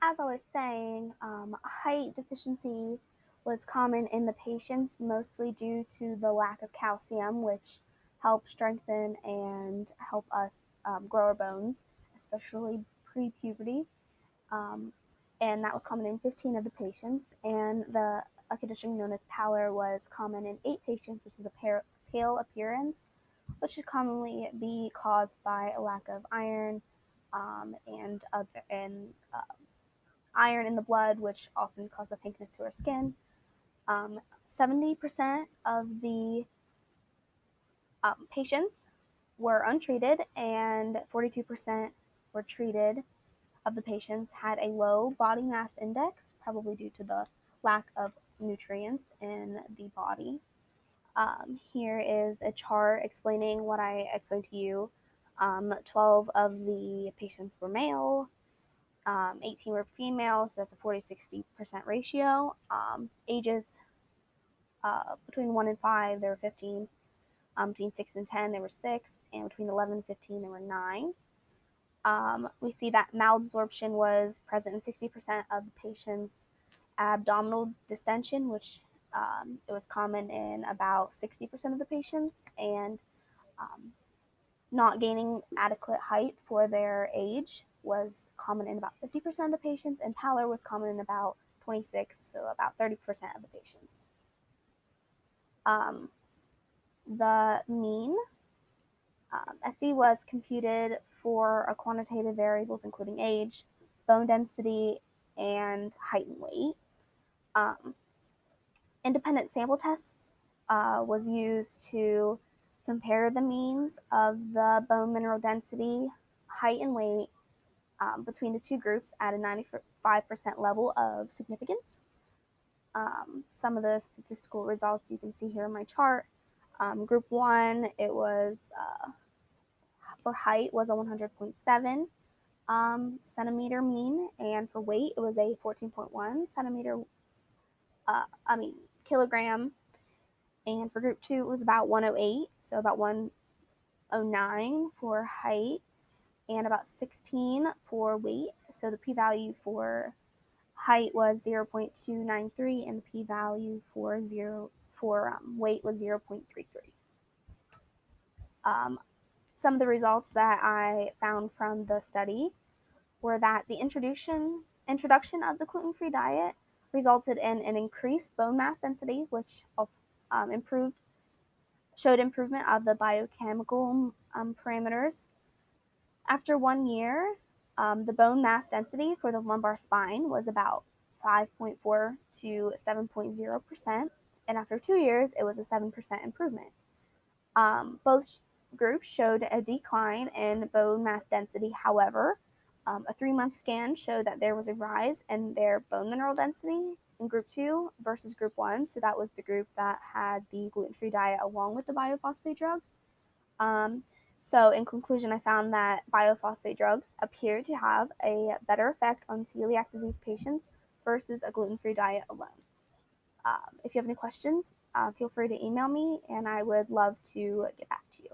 as I was saying, height deficiency was common in the patients mostly due to the lack of calcium, which help strengthen and help us grow our bones, especially pre-puberty. Um, and that was common in 15 of the patients. And a condition known as pallor was common in 8 patients, which is a pale appearance, which should commonly be caused by a lack of iron and iron in the blood, which often causes pinkness to our skin. 70% of the patients were untreated, and 42% were treated of the patients had a low body mass index, probably due to the lack of nutrients in the body. Here is a chart explaining what I explained to you. 12 of the patients were male, 18 were female, so that's a 40-60% ratio. Ages between 1 and 5, there were 15. Between 6 and 10, there were 6. And between 11 and 15, there were 9. We see that malabsorption was present in 60% of the patients. Abdominal distension, which it was common in about 60% of the patients, and um, not gaining adequate height for their age was common in about 50% of the patients, and pallor was common in about 26, so about 30% of the patients. Um, the mean SD was computed for a quantitative variables including age, bone density, and height and weight. Um, Independent sample tests was used to compare the means of the bone mineral density, height, and weight between the two groups at a 95% level of significance. Some of the statistical results you can see here in my chart. Group 1, it was for height was a 100.7 centimeter mean, and for weight it was a 14.1 centimeter, kilogram. And for group 2 it was about 108, so about 109 for height and about 16 for weight. So the p-value for height was 0.293 and the p-value for weight was 0.33. Some of the results that I found from the study were that the introduction of the gluten-free diet resulted in an increased bone mass density, which improved showed improvement of the biochemical parameters. After 1 year, the bone mass density for the lumbar spine was about 5.4 to 7.0%, and after 2 years, it was a 7% improvement. Both groups showed a decline in bone mass density. However, a 3-month scan showed that there was a rise in their bone mineral density in group 2 versus group 1. So that was the group that had the gluten-free diet along with the biophosphate drugs. So in conclusion, I found that biophosphate drugs appear to have a better effect on celiac disease patients versus a gluten-free diet alone. If you have any questions, feel free to email me, and I would love to get back to you.